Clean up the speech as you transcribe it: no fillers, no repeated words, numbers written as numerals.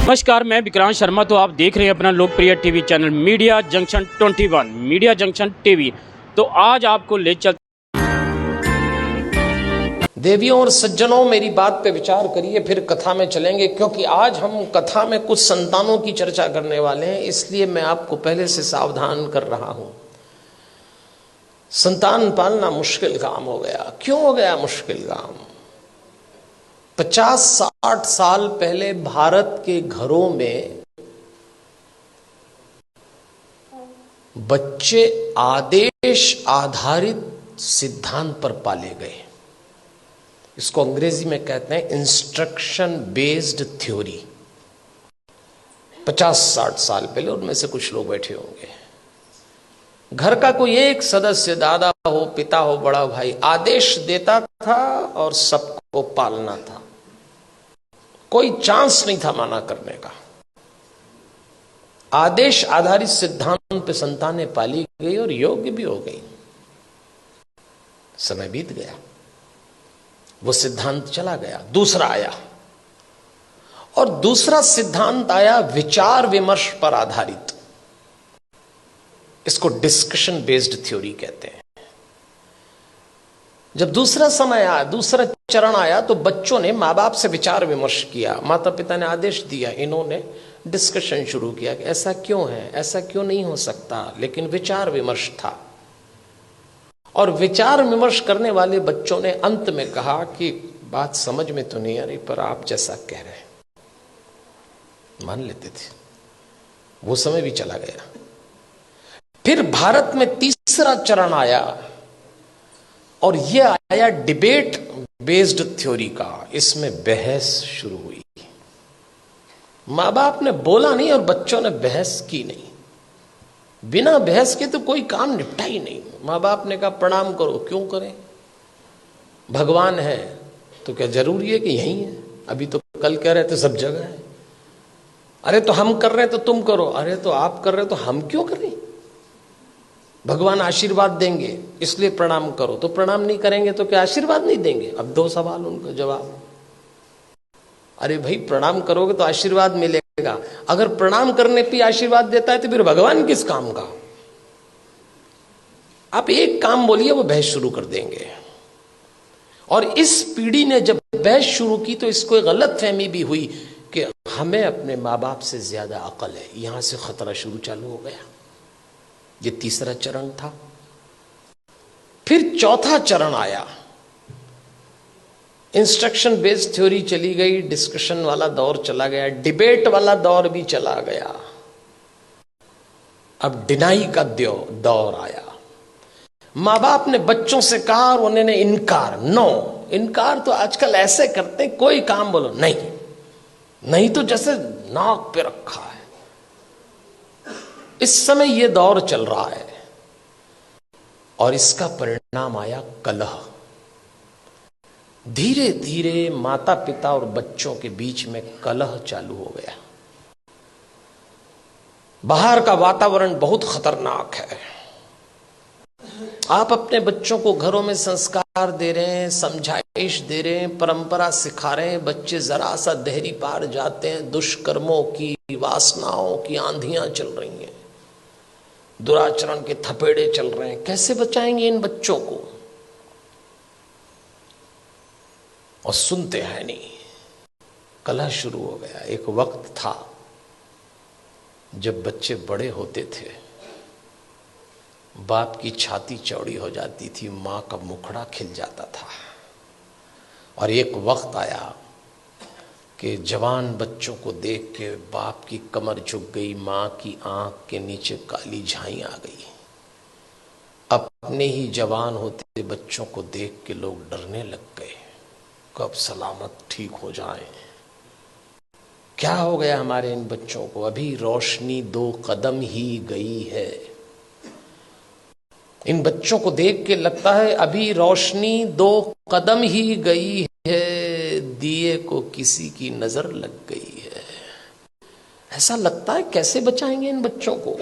नमस्कार, मैं विक्रांत शर्मा। तो आप देख रहे हैं अपना लोकप्रिय TV channel media junction 21 media junction TV. तो आज आपको ले चल देवियों और सज्जनों, मेरी बात पे विचार करिए, फिर कथा में चलेंगे। क्योंकि आज हम कथा में कुछ संतानों की चर्चा करने वाले हैं, इसलिए मैं आपको पहले से सावधान कर रहा हूं। संतान पालना मुश्किल काम हो गया। क्यों हो गया मुश्किल काम? 50-60 साल पहले भारत के घरों में बच्चे आदेश आधारित सिद्धांत पर पाले गए। इसको अंग्रेजी में कहते हैं इंस्ट्रक्शन बेस्ड थ्योरी। 50-60 साल पहले, उनमें से कुछ लोग बैठे होंगे, घर का कोई एक सदस्य, दादा हो, पिता हो, बड़ा भाई, आदेश देता था और सबको पालना था। कोई चांस नहीं था माना करने का। आदेश आधारित सिद्धांत पे संतानें पाली गई और योग्य भी हो गई। समय बीत गया, वो सिद्धांत चला गया, दूसरा आया। और दूसरा सिद्धांत आया विचार विमर्श पर आधारित। इसको डिस्कशन बेस्ड थ्योरी कहते हैं। जब दूसरा समय आया, दूसरा चरण आया, तो बच्चों ने माँ बाप से विचार विमर्श किया। माता पिता ने आदेश दिया, इन्होंने डिस्कशन शुरू किया कि ऐसा क्यों है, ऐसा क्यों नहीं हो सकता। लेकिन विचार विमर्श था, और विचार विमर्श करने वाले बच्चों ने अंत में कहा कि बात समझ में तो नहीं आ रही, पर आप जैसा कह रहे हैं मान लेते थे। वो समय भी चला गया। फिर भारत में तीसरा चरण आया, और यह आया डिबेट बेस्ड थ्योरी का। इसमें बहस शुरू हुई। माँ बाप ने बोला नहीं और बच्चों ने बहस की नहीं। बिना बहस के तो कोई काम निपटा ही नहीं। माँ बाप ने कहा प्रणाम करो, क्यों करें? भगवान है तो क्या जरूरी है कि यही है? अभी तो कल कह रहे थे सब जगह है। अरे तो हम कर रहे हैं तो तुम करो। अरे तो आप कर रहे हो तो हम क्यों करें? भगवान आशीर्वाद देंगे इसलिए प्रणाम करो। तो प्रणाम नहीं करेंगे तो क्या आशीर्वाद नहीं देंगे? अब दो सवाल, उनका जवाब। अरे भाई, प्रणाम करोगे तो आशीर्वाद मिलेगा। अगर प्रणाम करने पे आशीर्वाद देता है तो फिर भगवान किस काम का? आप एक काम बोलिए, वो बहस शुरू कर देंगे। और इस पीढ़ी ने जब बहस शुरू की तो इसको एक गलत फहमी भी हुई कि हमें अपने माँ बाप से ज्यादा अकल है। यहां से खतरा शुरू चालू हो गया। ये तीसरा चरण था। फिर चौथा चरण आया। इंस्ट्रक्शन बेस्ड थ्योरी चली गई, डिस्कशन वाला दौर चला गया, डिबेट वाला दौर भी चला गया। अब डिनाई का दौर आया। माँ बाप ने बच्चों से कहा और उन्होंने इनकार। नो, इनकार तो आजकल ऐसे करते हैं, कोई काम बोलो नहीं, नहीं तो जैसे नाक पे रखा है। इस समय यह दौर चल रहा है, और इसका परिणाम आया कलह। धीरे धीरे माता पिता और बच्चों के बीच में कलह चालू हो गया। बाहर का वातावरण बहुत खतरनाक है। आप अपने बच्चों को घरों में संस्कार दे रहे हैं, समझाइश दे रहे हैं, परंपरा सिखा रहे हैं। बच्चे जरा सा देहरी पार जाते हैं, दुष्कर्मों की, वासनाओं की आंधियां चल रही हैं, दुराचरण के थपेड़े चल रहे हैं। कैसे बचाएंगे इन बच्चों को? और सुनते हैं नहीं। कलह शुरू हो गया। एक वक्त था जब बच्चे बड़े होते थे, बाप की छाती चौड़ी हो जाती थी, मां का मुखड़ा खिल जाता था। और एक वक्त आया कि जवान बच्चों को देख के बाप की कमर झुक गई, मां की आंख के नीचे काली झाई आ गई। अपने ही जवान होते बच्चों को देख के लोग डरने लग गए, कब सलामत ठीक हो जाए। क्या हो गया हमारे इन बच्चों को? अभी रोशनी 2 कदम ही गई है। इन बच्चों को देख के लगता है अभी रोशनी 2 कदम ही गई है, दिए को किसी की नजर लग गई है। ऐसा लगता है। कैसे बचाएंगे इन बच्चों को?